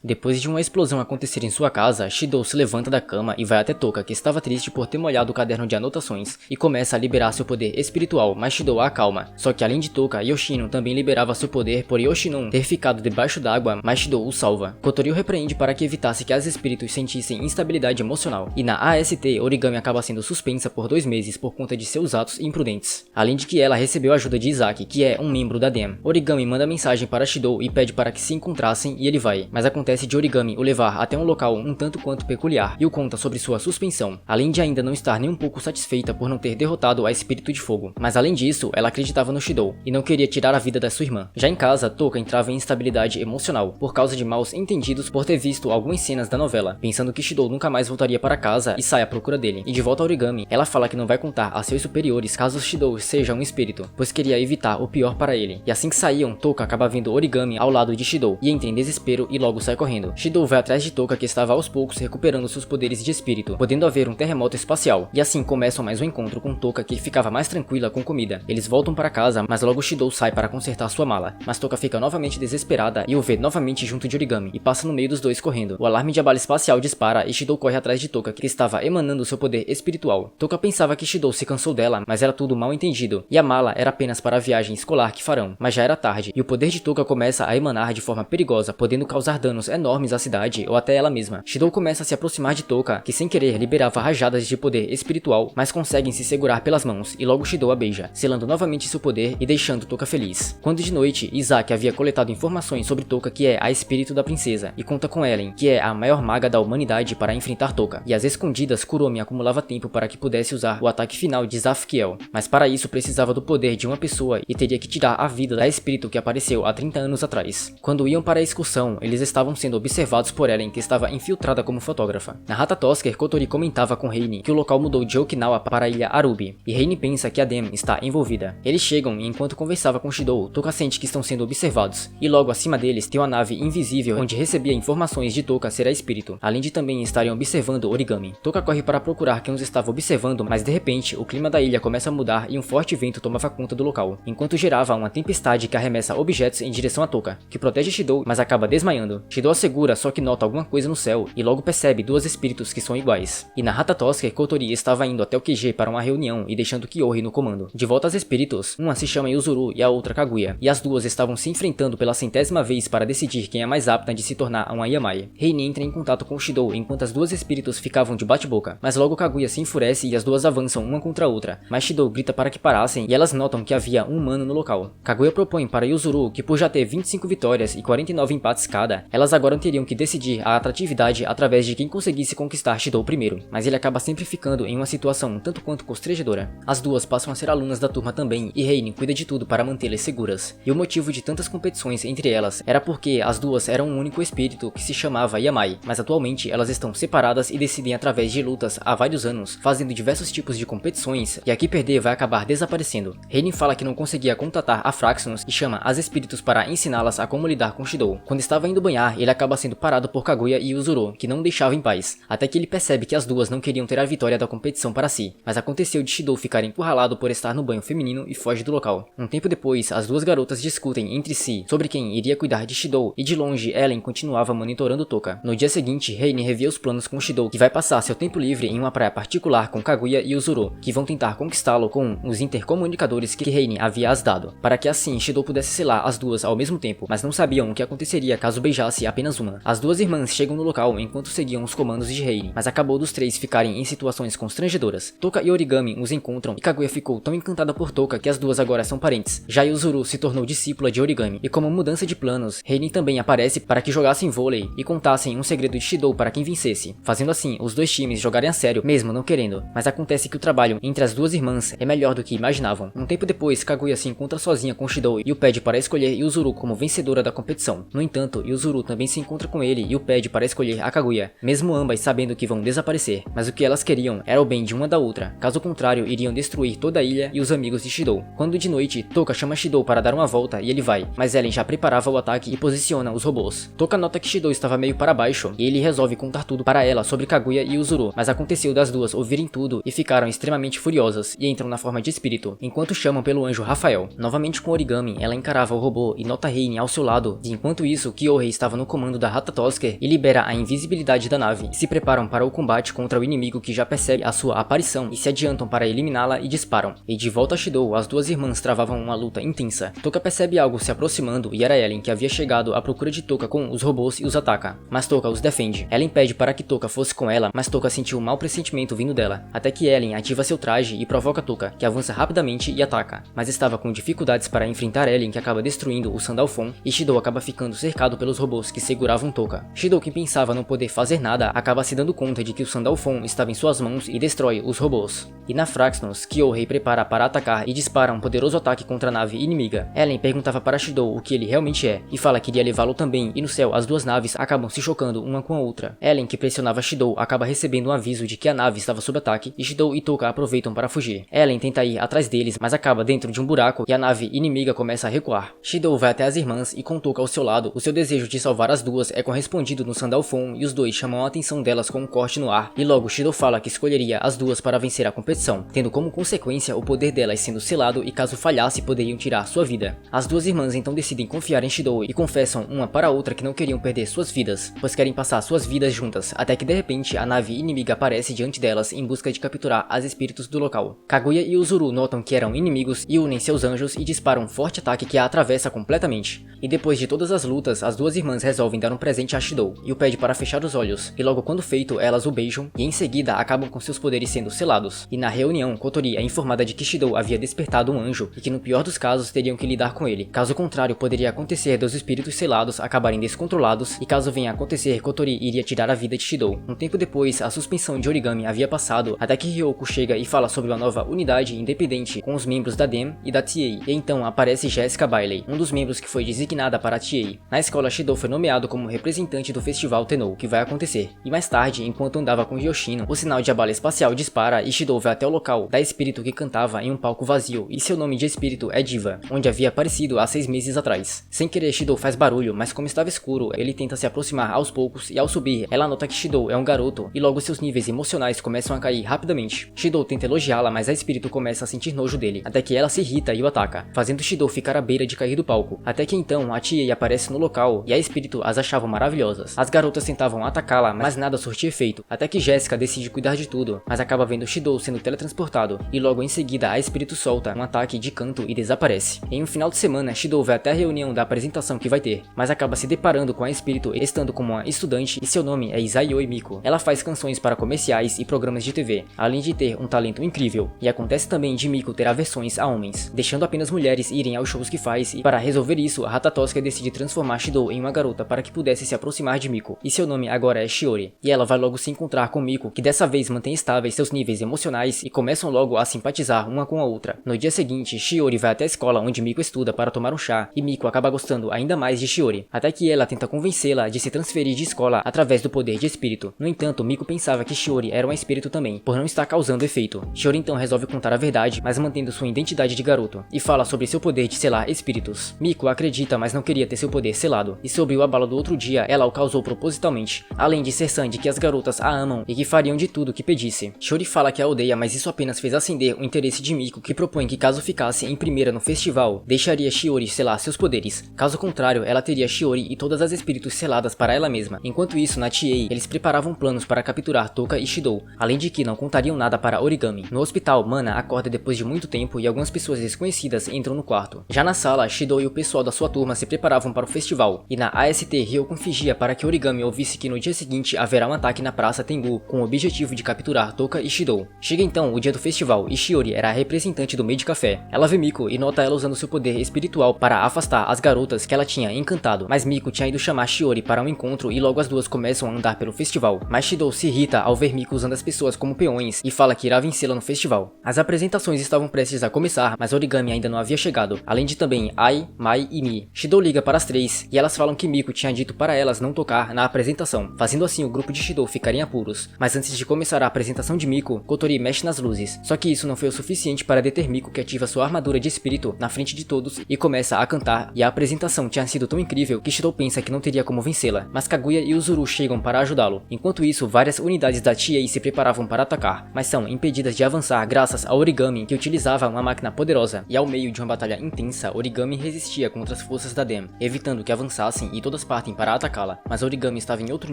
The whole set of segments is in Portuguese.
Depois de uma explosão acontecer em sua casa, Shidou se levanta da cama e vai até Toka, que estava triste por ter molhado o caderno de anotações, e começa a liberar seu poder espiritual, mas Shidou a acalma. Só que além de Toka, Yoshino também liberava seu poder por Yoshinon ter ficado debaixo d'água, mas Shidou o salva. Kotori o repreende para que evitasse que as espíritos sentissem instabilidade emocional. E na AST, Origami acaba sendo suspensa por 2 meses por conta de seus atos imprudentes. Além de que ela recebeu a ajuda de Izaki, que é um membro da DEM. Origami manda mensagem para Shidou e pede para que se encontrassem e ele vai, mas acontece de Origami o levar até um local um tanto quanto peculiar e o conta sobre sua suspensão, além de ainda não estar nem um pouco satisfeita por não ter derrotado a Espírito de Fogo. Mas além disso, ela acreditava no Shidou e não queria tirar a vida da sua irmã. Já em casa, Toka entrava em instabilidade emocional por causa de maus entendidos por ter visto algumas cenas da novela, pensando que Shidou nunca mais voltaria para casa e sai à procura dele. E de volta a Origami, ela fala que não vai contar a seus superiores caso Shidou seja um espírito, pois queria evitar o pior para ele. E assim que saíam, Toka acaba vendo Origami ao lado de Shidou e entra em desespero e logo sai correndo. Shidou vai atrás de Toka, que estava aos poucos recuperando seus poderes de espírito, podendo haver um terremoto espacial. E assim começam mais um encontro com Toka, que ficava mais tranquila com comida. Eles voltam para casa, mas logo Shidou sai para consertar sua mala. Mas Toka fica novamente desesperada e o vê novamente junto de Origami e passa no meio dos dois correndo. O alarme de abalo espacial dispara e Shidou corre atrás de Toka, que estava emanando seu poder espiritual. Toka pensava que Shidou se cansou dela, mas era tudo mal entendido, e a mala era apenas para a viagem escolar que farão. Mas já era tarde, e o poder de Toka começa a emanar de forma perigosa, podendo causar danos enormes à cidade ou até ela mesma. Shidou começa a se aproximar de Toka, que sem querer liberava rajadas de poder espiritual, mas conseguem se segurar pelas mãos, e logo Shidou a beija, selando novamente seu poder e deixando Toka feliz. Quando de noite, Izaki havia coletado informações sobre Toka, que é a espírito da princesa, e conta com Ellen, que é a maior maga da humanidade, para enfrentar Toka. E às escondidas, Kuromi acumulava tempo para que pudesse usar o ataque final de Zafkiel, mas para isso precisava do poder de uma pessoa e teria que tirar a vida da espírito que apareceu há 30 anos atrás. Quando iam para a excursão, eles estavam sendo observados por Ellen, que estava infiltrada como fotógrafa. Na Ratatosker, Kotori comentava com Reine que o local mudou de Okinawa para a ilha Arubi, e Reine pensa que a Dem está envolvida. Eles chegam e enquanto conversava com Shidou, Toka sente que estão sendo observados, e logo acima deles tem uma nave invisível onde recebia informações de Toka ser a espírito, além de também estarem observando Origami. Toka corre para procurar quem os estava observando, mas de repente o clima da ilha começa a mudar e um forte vento tomava conta do local, enquanto gerava uma tempestade que arremessa objetos em direção a Toka, que protege Shidou, mas acaba desmaiando. Shidou assegura, só que nota alguma coisa no céu e logo percebe 2 espíritos que são iguais. E na Ratatosker, Kotori estava indo até o QG para uma reunião e deixando Kyohei no comando. De volta aos espíritos, uma se chama Yuzuru e a outra Kaguya, e as duas estavam se enfrentando pela 100ª vez para decidir quem é mais apta de se tornar uma Yamai. Reine entra em contato com Shidou enquanto as 2 espíritos ficavam de bate-boca, mas logo Kaguya se enfurece e as duas avançam uma contra a outra, mas Shidou grita para que parassem e elas notam que havia um humano no local. Kaguya propõe para Yuzuru que por já ter 25 vitórias e 49 empates cada, elas agora teriam que decidir a atratividade através de quem conseguisse conquistar Shidou primeiro, mas ele acaba sempre ficando em uma situação um tanto quanto constrangedora. As duas passam a ser alunas da turma também e Reine cuida de tudo para mantê-las seguras, e o motivo de tantas competições entre elas era porque as duas eram um único espírito que se chamava Yamai, mas atualmente elas estão separadas e decidem através de lutas há vários anos, fazendo diversos tipos de competições, e a que perder vai acabar desaparecendo. Reine fala que não conseguia contatar a Fraxinus e chama as espíritos para ensiná-las a como lidar com Shidou. Quando estava indo banhar, ele acaba sendo parado por Kaguya e Yuzuru, que não o deixava em paz, até que ele percebe que as duas não queriam ter a vitória da competição para si, mas aconteceu de Shidou ficar encurralado por estar no banho feminino e foge do local. Um tempo depois, as duas garotas discutem entre si sobre quem iria cuidar de Shidou, e de longe Ellen continuava monitorando Toka. No dia seguinte, Reine revia os planos com Shidou, que vai passar seu tempo livre em uma praia particular com Kaguya e Yuzuru, que vão tentar conquistá-lo com os intercomunicadores que Reine havia as dado, para que assim Shidou pudesse selar as duas ao mesmo tempo, mas não sabiam o que aconteceria caso beijasse apenas uma. As duas irmãs chegam no local enquanto seguiam os comandos de Reine, mas acabou dos 3 ficarem em situações constrangedoras. Toka e Origami os encontram e Kaguya ficou tão encantada por Toka que as duas agora são parentes. Já Yuzuru se tornou discípula de Origami, e como mudança de planos, Reine também aparece para que jogassem vôlei e contassem um segredo de Shidou para quem vencesse, fazendo assim os dois times jogarem a sério, mesmo não querendo. Mas acontece que o trabalho entre as duas irmãs é melhor do que imaginavam. Um tempo depois, Kaguya se encontra sozinha com Shidou e o pede para escolher Yuzuru como vencedora da competição. No entanto, Yuzuru também se encontra com ele e o pede para escolher a Kaguya, mesmo ambas sabendo que vão desaparecer, mas o que elas queriam era o bem de uma da outra, caso contrário iriam destruir toda a ilha e os amigos de Shidou. Quando de noite, Toka chama Shidou para dar uma volta e ele vai, mas Ellen já preparava o ataque e posiciona os robôs. Toka nota que Shidou estava meio para baixo e ele resolve contar tudo para ela sobre Kaguya e Yuzuru, mas aconteceu das duas ouvirem tudo e ficaram extremamente furiosas e entram na forma de espírito, enquanto chamam pelo anjo Rafael. Novamente com Origami, ela encarava o robô e nota Reine ao seu lado, e enquanto isso, Kyohei estava no comando comando da Ratatosker e libera a invisibilidade da nave, e se preparam para o combate contra o inimigo que já percebe a sua aparição e se adiantam para eliminá-la e disparam. E de volta a Shidou, as duas irmãs travavam uma luta intensa. Toka percebe algo se aproximando e era Ellen que havia chegado à procura de Toka com os robôs e os ataca, mas Toka os defende. Ellen pede para que Toka fosse com ela, mas Toka sentiu um mau pressentimento vindo dela, até que Ellen ativa seu traje e provoca Toka, que avança rapidamente e ataca, mas estava com dificuldades para enfrentar Ellen, que acaba destruindo o Sandalphon, e Shidou acaba ficando cercado pelos robôs que seguravam Toka. Shidou, que pensava não poder fazer nada, acaba se dando conta de que o Sandalphon estava em suas mãos e destrói os robôs. E na Fraxnos, Kyohei prepara para atacar e dispara um poderoso ataque contra a nave inimiga. Ellen perguntava para Shidou o que ele realmente é, e fala que iria levá-lo também, e no céu as duas naves acabam se chocando uma com a outra. Ellen, que pressionava Shidou, acaba recebendo um aviso de que a nave estava sob ataque, e Shidou e Toka aproveitam para fugir. Ellen tenta ir atrás deles, mas acaba dentro de um buraco e a nave inimiga começa a recuar. Shidou vai até as irmãs e com Toka ao seu lado, o seu desejo de salvar as duas é correspondido no Sandalphon e os dois chamam a atenção delas com um corte no ar, e logo Shidou fala que escolheria as duas para vencer a competição, tendo como consequência o poder delas sendo selado e caso falhasse poderiam tirar sua vida. As duas irmãs então decidem confiar em Shidou e confessam uma para a outra que não queriam perder suas vidas, pois querem passar suas vidas juntas, até que de repente a nave inimiga aparece diante delas em busca de capturar as espíritos do local. Kaguya e Uzuru notam que eram inimigos e unem seus anjos e disparam um forte ataque que a atravessa completamente. E depois de todas as lutas, as duas irmãs resolvem dar um presente a Shidou e o pede para fechar os olhos, e logo quando feito, elas o beijam e em seguida acabam com seus poderes sendo selados. E na reunião, Kotori é informada de que Shidou havia despertado um anjo e que no pior dos casos teriam que lidar com ele. Caso contrário, poderia acontecer dos espíritos selados acabarem descontrolados, e caso venha a acontecer, Kotori iria tirar a vida de Shidou. Um tempo depois, a suspensão de origami havia passado, até que Ryoko chega e fala sobre uma nova unidade independente com os membros da DEM e da TA, e então aparece Jessica Bailey, um dos membros que foi designada para a TA. Na escola, Shidou foi nomeado como representante do festival Tennou, que vai acontecer, e mais tarde, enquanto andava com Yoshino, o sinal de abala espacial dispara e Shidou vai até o local da espírito que cantava em um palco vazio, e seu nome de espírito é Diva, onde havia aparecido há 6 meses atrás. Sem querer, Shidou faz barulho, mas como estava escuro, ele tenta se aproximar aos poucos, e ao subir, ela nota que Shidou é um garoto, e logo seus níveis emocionais começam a cair rapidamente. Shidou tenta elogiá-la, mas a espírito começa a sentir nojo dele, até que ela se irrita e o ataca, fazendo Shidou ficar à beira de cair do palco, até que então a tia aparece no local, e a espírito as achava maravilhosas. As garotas tentavam atacá-la, mas nada surtia efeito, até que Jessica decide cuidar de tudo, mas acaba vendo Shidou sendo teletransportado, e logo em seguida a espírito solta um ataque de canto e desaparece. Em um final de semana, Shidou vai até a reunião da apresentação que vai ter, mas acaba se deparando com a espírito estando como uma estudante e seu nome é Isayoi Miko. Ela faz canções para comerciais e programas de TV, além de ter um talento incrível, e acontece também de Miko ter aversões a homens, deixando apenas mulheres irem aos shows que faz, e para resolver isso, a Ratatosker decide transformar Shidou em uma garota para que pudesse se aproximar de Miko, e seu nome agora é Shiori, e ela vai logo se encontrar com Miko, que dessa vez mantém estáveis seus níveis emocionais e começam logo a simpatizar uma com a outra. No dia seguinte, Shiori vai até a escola onde Miko estuda para tomar um chá, e Miko acaba gostando ainda mais de Shiori, até que ela tenta convencê-la de se transferir de escola através do poder de espírito. No entanto, Miko pensava que Shiori era um espírito também, por não estar causando efeito. Shiori então resolve contar a verdade, mas mantendo sua identidade de garoto, e fala sobre seu poder de selar espíritos. Miko acredita, mas não queria ter seu poder selado, e sobre o abalo do outro dia, ela o causou propositalmente, além de ser Sandy que as garotas a amam e que fariam de tudo que pedisse. Shiori fala que a odeia, mas isso apenas fez acender o interesse de Miko, que propõe que caso ficasse em primeira no festival, deixaria Shiori selar seus poderes. Caso contrário, ela teria Shiori e todas as espíritos seladas para ela mesma. Enquanto isso, na TA, eles preparavam planos para capturar Toka e Shidou, além de que não contariam nada para Origami. No hospital, Mana acorda depois de muito tempo e algumas pessoas desconhecidas entram no quarto. Já na sala, Shidou e o pessoal da sua turma se preparavam para o festival, e na AST, Ryoko fingia para que Origami ouvisse que no dia seguinte haverá um ataque na Praça Tengu, com o objetivo de capturar Toka e Shidou. Chega então o dia do festival, e Shiori era a representante do meio de café. Ela vê Miko e nota ela usando seu poder espiritual para afastar as garotas que ela tinha encantado, mas Miko tinha ido chamar Shiori para um encontro e logo as duas começam a andar pelo festival. Mas Shidou se irrita ao ver Miko usando as pessoas como peões e fala que irá vencê-la no festival. As apresentações estavam prestes a começar, mas Origami ainda não havia chegado, além de também Ai, Mai e Mi. Shidou liga para as três e elas falam que Miko tinha dito para elas não tocar na apresentação, fazendo assim o grupo de Shidou ficar em apuros. Mas antes de começar a apresentação de Miko, Kotori mexe nas luzes, só que isso não foi o suficiente para deter Miko, que ativa sua armadura de espírito na frente de todos e começa a cantar, e a apresentação tinha sido tão incrível que Shidou pensa que não teria como vencê-la, mas Kaguya e Uzuru chegam para ajudá-lo. Enquanto isso, várias unidades da TA se preparavam para atacar, mas são impedidas de avançar graças a Origami, que utilizava uma máquina poderosa, e ao meio de uma batalha intensa, Origami resistia contra as forças da DEM, evitando que avançassem, e todas todas partem para atacá-la, mas Origami estava em outro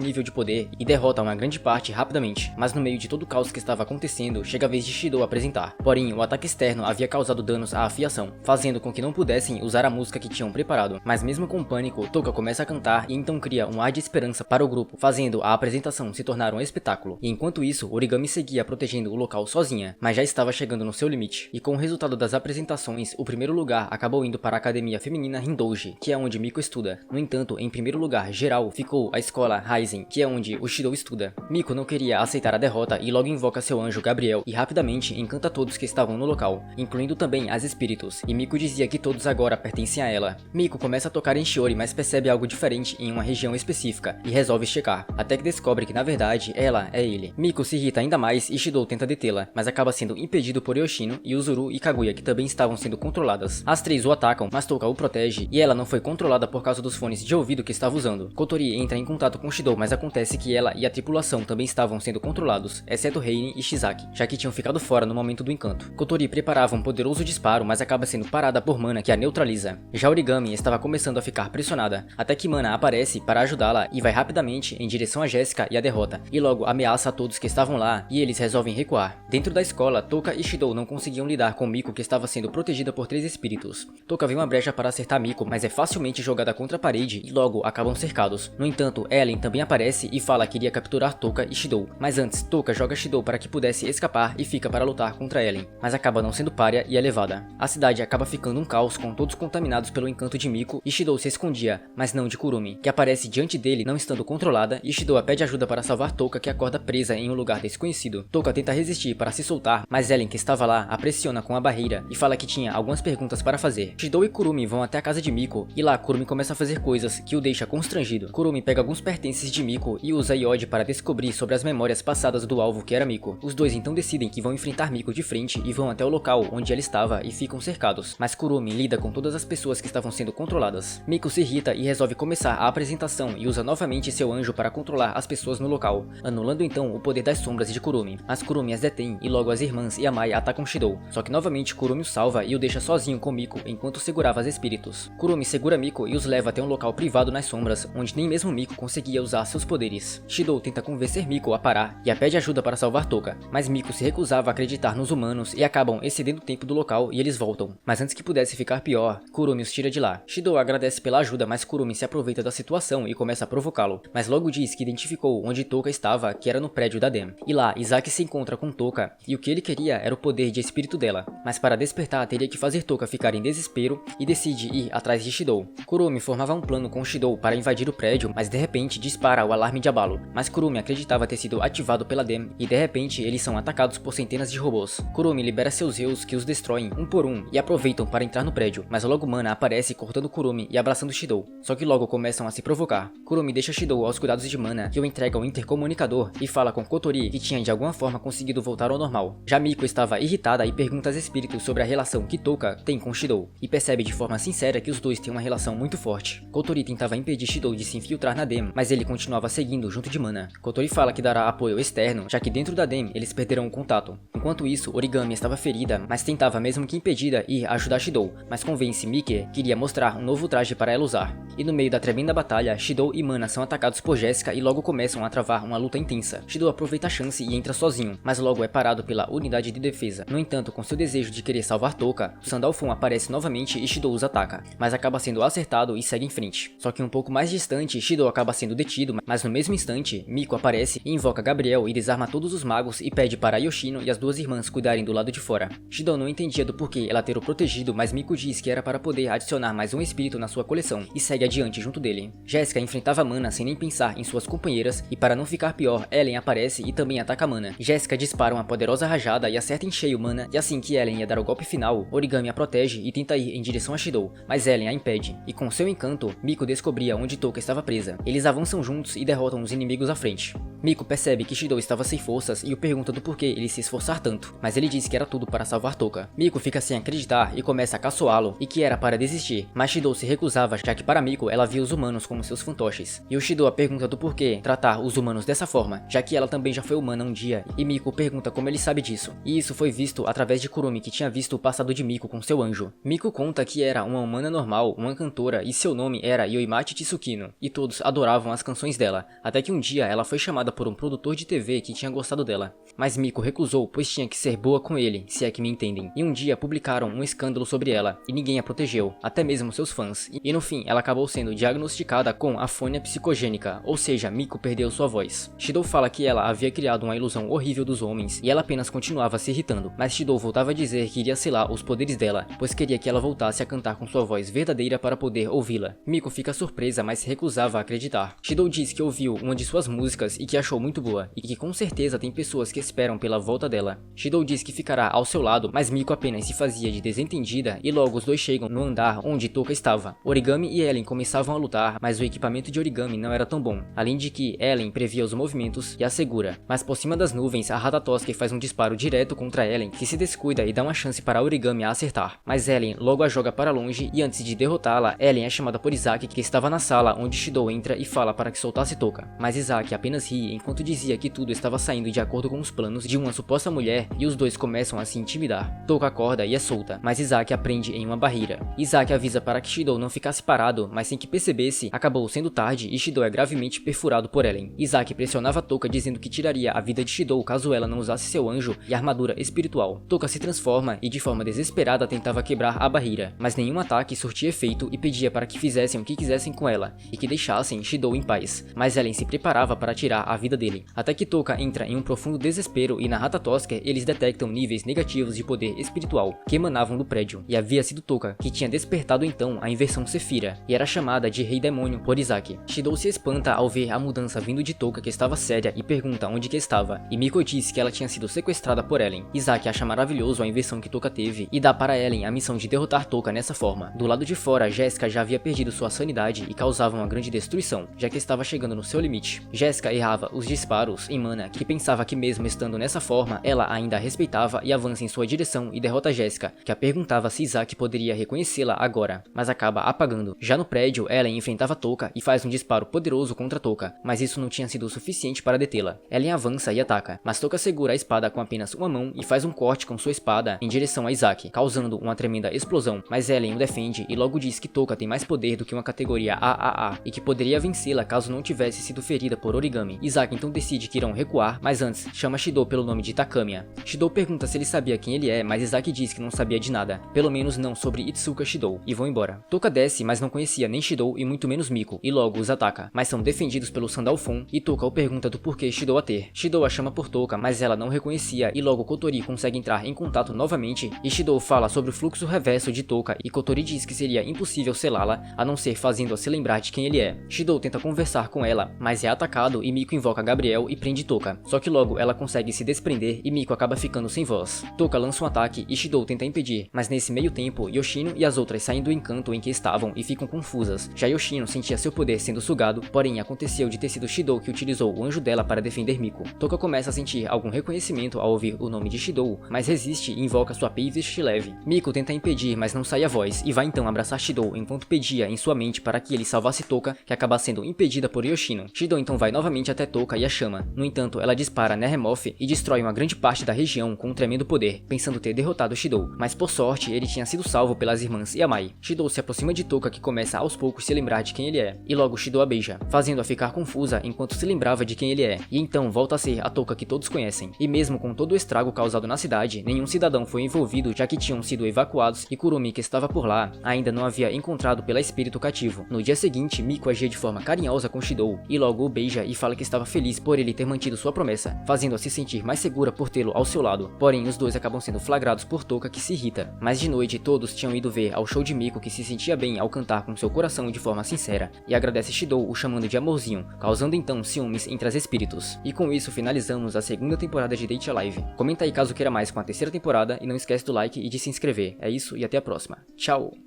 nível de poder e derrota uma grande parte rapidamente. Mas no meio de todo o caos que estava acontecendo, chega a vez de Shidou apresentar. Porém, o ataque externo havia causado danos à afiação, fazendo com que não pudessem usar a música que tinham preparado. Mas mesmo com o pânico, Touka começa a cantar e então cria um ar de esperança para o grupo, fazendo a apresentação se tornar um espetáculo. E enquanto isso, Origami seguia protegendo o local sozinha, mas já estava chegando no seu limite. E com o resultado das apresentações, o primeiro lugar acabou indo para a academia feminina Hindouji, que é onde Miko estuda. No entanto, em primeiro lugar geral ficou a escola Raizen, que é onde o Shidou estuda. Miko não queria aceitar a derrota e logo invoca seu anjo Gabriel e rapidamente encanta todos que estavam no local, incluindo também as espíritos, e Miko dizia que todos agora pertencem a ela. Miko começa a tocar em Shiori, mas percebe algo diferente em uma região específica e resolve checar, até que descobre que na verdade ela é ele. Miko se irrita ainda mais e Shidou tenta detê-la, mas acaba sendo impedido por Yoshino e Uzuru e Kaguya, que também estavam sendo controladas. As três o atacam, mas Touka o protege e ela não foi controlada por causa dos fones de ouvido que estava usando. Kotori entra em contato com Shidou, mas acontece que ela e a tripulação também estavam sendo controlados, exceto Reine e Shizaki, já que tinham ficado fora no momento do encanto. Kotori preparava um poderoso disparo, mas acaba sendo parada por Mana, que a neutraliza. Já Origami estava começando a ficar pressionada, até que Mana aparece para ajudá-la e vai rapidamente em direção a Jéssica e a derrota, e logo ameaça a todos que estavam lá e eles resolvem recuar. Dentro da escola, Touka e Shidou não conseguiam lidar com Miko, que estava sendo protegida por três espíritos. Touka vê uma brecha para acertar Miko, mas é facilmente jogada contra a parede e logo acabam cercados. No entanto, Ellen também aparece e fala que iria capturar Touka e Shidou, mas antes Touka joga Shidou para que pudesse escapar e fica para lutar contra Ellen, mas acaba não sendo párea e é levada. A cidade acaba ficando um caos com todos contaminados pelo encanto de Miko e Shidou se escondia, mas não de Kurumi, que aparece diante dele não estando controlada e Shidou pede ajuda para salvar Touka, que acorda presa em um lugar desconhecido. Touka tenta resistir para se soltar, mas Ellen, que estava lá, a pressiona com a barreira e fala que tinha algumas perguntas para fazer. Shidou e Kurumi vão até a casa de Miko e lá Kurumi começa a fazer coisas que o deixa constrangido. Kurumi pega alguns pertences de Miko e usa Iode para descobrir sobre as memórias passadas do alvo, que era Miko. Os dois então decidem que vão enfrentar Miko de frente e vão até o local onde ela estava e ficam cercados, mas Kurumi lida com todas as pessoas que estavam sendo controladas. Miko se irrita e resolve começar a apresentação e usa novamente seu anjo para controlar as pessoas no local, anulando então o poder das sombras de Kurumi. Mas Kurumi as detém e logo as irmãs e a Mai atacam Shidou, só que novamente Kurumi o salva e o deixa sozinho com Miko enquanto segurava os espíritos. Kurumi segura Miko e os leva até um local privado nas sombras, onde nem mesmo Miko conseguia usar seus poderes. Shidou tenta convencer Miko a parar e a pede ajuda para salvar Touka, mas Miko se recusava a acreditar nos humanos e acabam excedendo o tempo do local e eles voltam. Mas antes que pudesse ficar pior, Kurumi os tira de lá. Shidou agradece pela ajuda, mas Kurumi se aproveita da situação e começa a provocá-lo, mas logo diz que identificou onde Touka estava, que era no prédio da Dem. E lá, Izaki se encontra com Touka e o que ele queria era o poder de espírito dela, mas para despertar teria que fazer Touka ficar em desespero e decide ir atrás de Shidou. Kurumi formava um plano com Shidou para invadir o prédio, mas de repente dispara o alarme de abalo, mas Kurumi acreditava ter sido ativado pela Dem e de repente eles são atacados por centenas de robôs. Kurumi libera seus Zeus, que os destroem um por um e aproveitam para entrar no prédio, mas logo Mana aparece cortando Kurumi e abraçando Shidou, só que logo começam a se provocar. Kurumi deixa Shidou aos cuidados de Mana, que o entrega ao intercomunicador e fala com Kotori que tinha de alguma forma conseguido voltar ao normal. Já Miko estava irritada e pergunta aos espíritos sobre a relação que Touka tem com Shidou, e percebe de forma sincera que os dois têm uma relação muito forte. Kotori tentava impedir Shidou de se infiltrar na Dem, mas ele continuava seguindo junto de Mana. Kotori fala que dará apoio externo, já que dentro da Dem eles perderão o contato. Enquanto isso, Origami estava ferida, mas tentava mesmo que impedida ir ajudar Shidou, mas convence Miki que iria mostrar um novo traje para ela usar. E no meio da tremenda batalha, Shidou e Mana são atacados por Jéssica e logo começam a travar uma luta intensa. Shidou aproveita a chance e entra sozinho, mas logo é parado pela unidade de defesa. No entanto, com seu desejo de querer salvar Touka, Sandalphon aparece novamente e Shidou os ataca, mas acaba sendo acertado e segue em frente. Só que um pouco mais distante, Shidou acaba sendo detido, mas no mesmo instante, Miko aparece e invoca Gabriel e desarma todos os magos e pede para Yoshino e as duas irmãs cuidarem do lado de fora. Shidou não entendia do porquê ela ter o protegido, mas Miko diz que era para poder adicionar mais um espírito na sua coleção e segue adiante junto dele. Jéssica enfrentava Mana sem nem pensar em suas companheiras e para não ficar pior, Ellen aparece e também ataca Mana. Jéssica dispara uma poderosa rajada e acerta em cheio Mana, e assim que Ellen ia dar o golpe final, Origami a protege e tenta ir em direção a Shidou, mas Ellen a impede, e com seu encanto, Miko descobria onde Touka estava presa. Eles avançam juntos e derrotam os inimigos à frente. Miko percebe que Shidou estava sem forças e o pergunta do porquê ele se esforçar tanto, mas ele diz que era tudo para salvar Toka. Miko fica sem acreditar e começa a caçoá-lo e que era para desistir, mas Shidou se recusava, já que para Miko ela via os humanos como seus fantoches. E o Shidou a pergunta do porquê tratar os humanos dessa forma, já que ela também já foi humana um dia, e Miko pergunta como ele sabe disso. E isso foi visto através de Kurumi, que tinha visto o passado de Miko com seu anjo. Miko conta que era uma humana normal, uma cantora, e seu nome era Yoimachi Tsukino, e todos adoravam as canções dela, até que um dia ela foi chamada por um produtor de TV que tinha gostado dela. Mas Miko recusou, pois tinha que ser boa com ele, se é que me entendem. E um dia publicaram um escândalo sobre ela, e ninguém a protegeu, até mesmo seus fãs. E no fim, ela acabou sendo diagnosticada com afonia psicogênica, ou seja, Miko perdeu sua voz. Shidou fala que ela havia criado uma ilusão horrível dos homens, e ela apenas continuava se irritando. Mas Shidou voltava a dizer que iria selar os poderes dela, pois queria que ela voltasse a cantar com sua voz verdadeira para poder ouvi-la. Miko fica surpresa, mas se recusava a acreditar. Shidou diz que ouviu uma de suas músicas e que achou muito boa, e que com certeza tem pessoas que esperam pela volta dela. Shidou diz que ficará ao seu lado, mas Miko apenas se fazia de desentendida e logo os dois chegam no andar onde Toka estava. Origami e Ellen começavam a lutar, mas o equipamento de Origami não era tão bom, além de que Ellen previa os movimentos e a segura. Mas por cima das nuvens, a Ratatoski faz um disparo direto contra Ellen, que se descuida e dá uma chance para Origami a acertar. Mas Ellen logo a joga para longe e antes de derrotá-la, Ellen é chamada por Izaki, que estava na sala onde Shidou entra e fala para que soltasse Toka. Mas Izaki apenas ri enquanto dizia que tudo estava saindo de acordo com os planos de uma suposta mulher e os dois começam a se intimidar. Toka acorda e é solta, mas Izaki a prende em uma barreira. Izaki avisa para que Shidou não ficasse parado, mas sem que percebesse, acabou sendo tarde e Shidou é gravemente perfurado por Ellen. Izaki pressionava Toka dizendo que tiraria a vida de Shidou caso ela não usasse seu anjo e armadura espiritual. Toka se transforma e de forma desesperada tentava quebrar a barreira, mas nenhum ataque surtia efeito e pedia para que fizessem o que quisessem com ela e que deixassem Shidou em paz. Mas Ellen se preparava para tirar a vida dele, até que Toka entra em um profundo desespero e na Ratatosker eles detectam níveis negativos de poder espiritual que emanavam do prédio, e havia sido Toka que tinha despertado então a inversão Sephira, e era chamada de Rei Demônio por Izaki. Shidou se espanta ao ver a mudança vindo de Toka, que estava séria, e pergunta onde que estava, e Miko diz que ela tinha sido sequestrada por Ellen. Izaki acha maravilhoso a inversão que Toka teve e dá para Ellen a missão de derrotar Toka nessa forma. Do lado de fora, Jéssica já havia perdido sua sanidade e causava uma grande destruição, já que estava chegando no seu limite. Jéssica errava os disparos em Mana, que pensava que mesmo estando nessa forma, ela ainda a respeitava e avança em sua direção e derrota Jéssica, que a perguntava se Izaki poderia reconhecê-la agora, mas acaba apagando. Já no prédio, Ellen enfrentava Toka e faz um disparo poderoso contra Toka, mas isso não tinha sido o suficiente para detê-la. Ellen avança e ataca, mas Toka segura a espada com apenas uma mão e faz um corte com sua espada em direção a Izaki, causando uma tremenda explosão, mas Ellen o defende e logo diz que Toka tem mais poder do que uma categoria AAA e que poderia vencê-la caso não tivesse sido ferida por Origami. Izaki então decide que irão recuar, mas antes chama Shidou pelo nome de Takamiya. Shidou pergunta se ele sabia quem ele é, mas Izaki diz que não sabia de nada, pelo menos não sobre Itsuka Shidou, e vão embora. Toka desce, mas não conhecia nem Shidou e muito menos Miko, e logo os ataca, mas são defendidos pelo Sandalphon e Toka o pergunta do porquê Shidou a ter. Shidou a chama por Toka, mas ela não reconhecia e logo Kotori consegue entrar em contato novamente e Shidou fala sobre o fluxo reverso de Toka e Kotori diz que seria impossível selá-la a não ser fazendo-a se lembrar de quem ele é. Shidou tenta conversar com ela, mas é atacado e Miko invoca Gabriel e prende Toka, só que logo ela consegue se desprender e Miko acaba ficando sem voz. Toka lança um ataque e Shidou tenta impedir, mas nesse meio tempo Yoshino e as outras saem do encanto em que estavam e ficam confusas. Já Yoshino sentia seu poder sendo sugado, porém aconteceu de ter sido Shidou que utilizou o anjo dela para defender Miko. Toka começa a sentir algum reconhecimento ao ouvir o nome de Shidou, mas resiste e invoca sua Peivish leve. Miko tenta impedir, mas não sai a voz e vai então abraçar Shidou enquanto pedia em sua mente para que ele salvasse Toka, que acaba sendo impedida por Yoshino. Shidou então vai novamente até Toka e a chama. No entanto, ela dispara Nehemoth e destrói uma grande parte da região com um tremendo poder, pensando ter derrotado Shidou, mas por sorte ele tinha sido salvo pelas irmãs Yamai. Shidou se aproxima de Toka, que começa aos poucos se lembrar de quem ele é, e logo Shidou a beija, fazendo-a ficar confusa enquanto se lembrava de quem ele é, e então volta a ser a Toka que todos conhecem. E mesmo com todo o estrago causado na cidade, nenhum cidadão foi envolvido, já que tinham sido evacuados e Kurumi, que estava por lá, ainda não havia encontrado pela espírito cativo. No dia seguinte, Miko agia de forma carinhosa com Shidou, e logo o beija e fala que estava feliz por ele ter mantido sua promessa, fazendo-a se sentir mais segura por tê-lo ao seu lado. Porém, os dois acabam sendo flagrados por Toka, que se irrita. Mas de noite, todos tinham ido ver ao show de Miko, que se sentia bem ao cantar com seu coração de forma sincera, e agradece Shidou o chamando de amorzinho, causando então ciúmes entre as espíritos. E com isso finalizamos a segunda temporada de Date Alive. Comenta aí caso queira mais com a terceira temporada e não esquece do like e de se inscrever. É isso e até a próxima. Tchau!